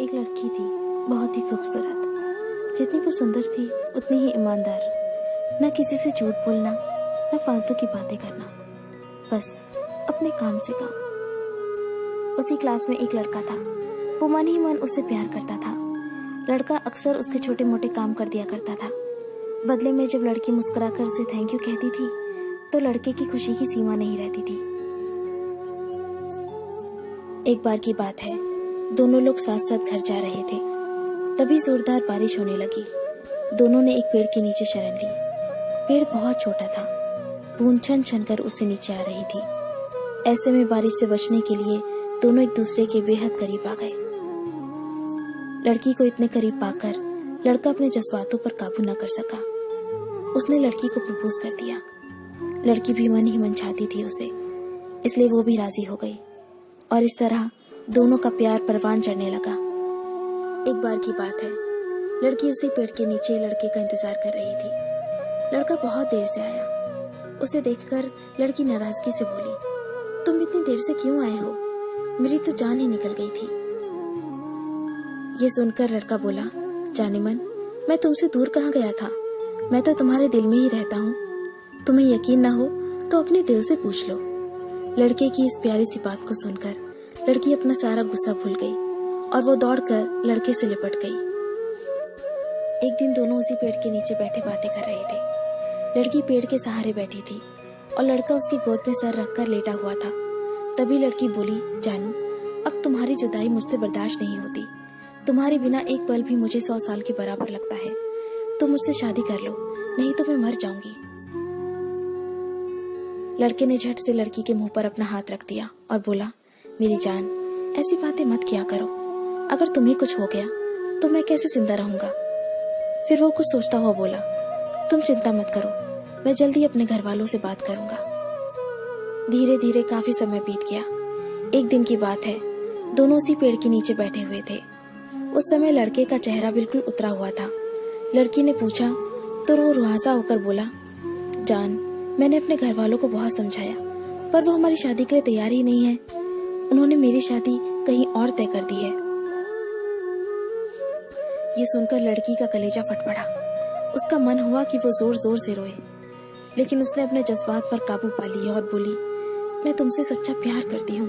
एक लड़की थी, बहुत ही खूबसूरत। जितनी वो सुंदर थी उतनी ही ईमानदार। ना किसी से झूठ बोलना, ना फालतू की बातें करना, बस अपने काम से काम। उसी क्लास में एक लड़का था। वो मन ही मन उससे प्यार करता था। लड़का अक्सर उसके छोटे मोटे काम कर दिया करता था। बदले में जब लड़की मुस्कुराकर उसे थैंक यू कहती थी तो लड़के की खुशी की सीमा नहीं रहती थी। एक बार की बात है, दोनों लोग साथ साथ घर जा रहे थे। तभी जोरदार बारिश होने लगी। दोनों ने एक पेड़ के नीचे शरण ली। पेड़ बहुत छोटा था, बूंद छन छन कर उससे नीचे आ रही थी। ऐसे में बारिश से बचने के लिए दोनों एक दूसरे के बेहद करीब आ गए। लड़की को इतने करीब पाकर लड़का अपने जज्बातों पर काबू न कर सका। उसने लड़की को प्रपोज कर दिया। लड़की भी मन ही मन चाहती थी उसे, इसलिए वो भी राजी हो गई और इस तरह दोनों का प्यार परवान चढ़ने लगा। एक बार की बात है, लड़की उसी पेड़ के नीचे लड़के का इंतजार कर रही थी। लड़का बहुत देर से आया। उसे देखकर लड़की नाराजगी से बोली, तुम इतनी देर से क्यों आए हो? मेरी तो जान ही निकल गई थी। ये सुनकर लड़का बोला, जाने मन, मैं तुमसे दूर कहाँ गया था? मैं तो तुम्हारे दिल में ही रहता हूँ। तुम्हें यकीन ना हो तो अपने दिल से पूछ लो। लड़के की इस प्यारी सी बात को सुनकर लड़की अपना सारा गुस्सा भूल गई और वो दौड़कर लड़के से लिपट गई। एक दिन दोनों उसी पेड़ के नीचे बैठे बातें कर रहे थे। लड़की पेड़ के सहारे बैठी थी और लड़का उसकी गोद में सर रखकर लेटा हुआ था। तभी लड़की बोली, जानू, अब तुम्हारी जुदाई मुझसे बर्दाश्त नहीं होती। तुम्हारे बिना एक पल भी मुझे 100 साल के बराबर लगता है। तुम मुझसे शादी कर लो, नहीं तो मैं मर जाऊंगी। लड़के ने झट से लड़की के मुंह पर अपना हाथ रख दिया और बोला, मेरी जान, ऐसी बातें मत किया करो। अगर तुम्हें कुछ हो गया तो मैं कैसे जिंदा रहूंगा? फिर वो कुछ सोचता हुआ बोला, तुम चिंता मत करो, मैं जल्दी अपने घर वालों से बात करूंगा। धीरे धीरे काफी समय बीत गया। एक दिन की बात है, दोनों उसी पेड़ के नीचे बैठे हुए थे। उस समय लड़के का चेहरा बिल्कुल उतरा हुआ था। लड़की ने पूछा तो वो रुहासा होकर बोला, जान, मैंने अपने घर वालों को बहुत समझाया, पर वो हमारी शादी के लिए तैयार ही नहीं है। उन्होंने मेरी शादी कहीं और तय कर दी है। ये सुनकर लड़की का कलेजा फट पड़ा। उसका मन हुआ कि वो जोर जोर से रोए, लेकिन उसने अपने जज्बात पर काबू पा लिया और बोली, मैं तुमसे सच्चा प्यार करती हूँ।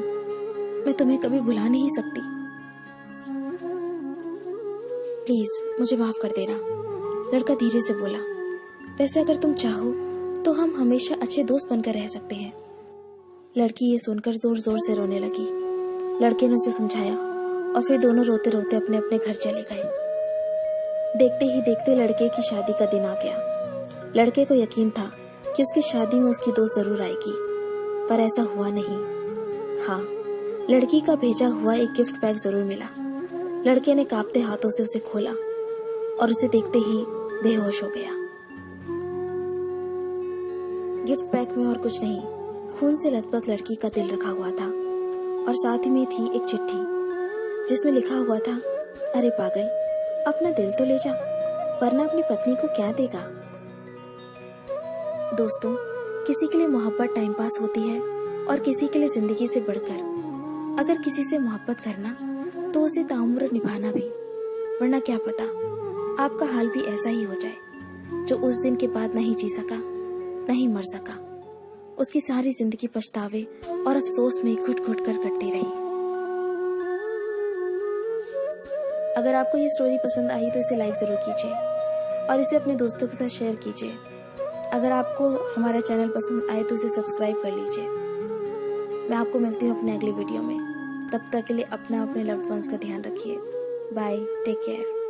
मैं तुम्हें कभी भुला नहीं सकती। प्लीज मुझे माफ कर देना। लड़का धीरे से बोला, वैसे अगर तुम चाहो तो हम हमेशा अच्छे दोस्त बनकर रह सकते हैं। लड़की ये सुनकर जोर जोर से रोने लगी। लड़के ने उसे समझाया और फिर दोनों रोते रोते अपने अपने घर चले गए। देखते ही देखते लड़के की शादी का दिन आ गया। लड़के को यकीन था कि उसकी शादी में उसकी दोस्त जरूर आएगी, पर ऐसा हुआ नहीं। हाँ, लड़की का भेजा हुआ एक गिफ्ट पैक जरूर मिला। लड़के ने कांपते हाथों से उसे खोला और उसे देखते ही बेहोश हो गया। गिफ्ट पैक में और कुछ नहीं, खून से लथपथ लड़की का दिल रखा हुआ था और साथ ही में थी एक चिट्ठी जिसमें लिखा हुआ था, अरे पागल, अपना दिल तो ले जा, वरना अपनी पत्नी को क्या देगा। दोस्तों, किसी के लिए मोहब्बत टाइम पास होती है और किसी के लिए जिंदगी से बढ़कर। अगर किसी से मोहब्बत करना तो उसे ताउम्र निभाना भी, वरना क्या पता आपका हाल भी ऐसा ही हो जाए जो उस दिन के बाद नहीं जी सका, नहीं मर सका। उसकी सारी जिंदगी पछतावे और अफसोस में घुट घुट कर कटती रही। अगर आपको ये स्टोरी पसंद आई तो इसे लाइक जरूर कीजिए और इसे अपने दोस्तों के साथ शेयर कीजिए। अगर आपको हमारा चैनल पसंद आए तो इसे सब्सक्राइब कर लीजिए। मैं आपको मिलती हूँ अपने अगले वीडियो में। तब तक के लिए अपना अपने लव्ड वंस का ध्यान रखिए। Bye, take care.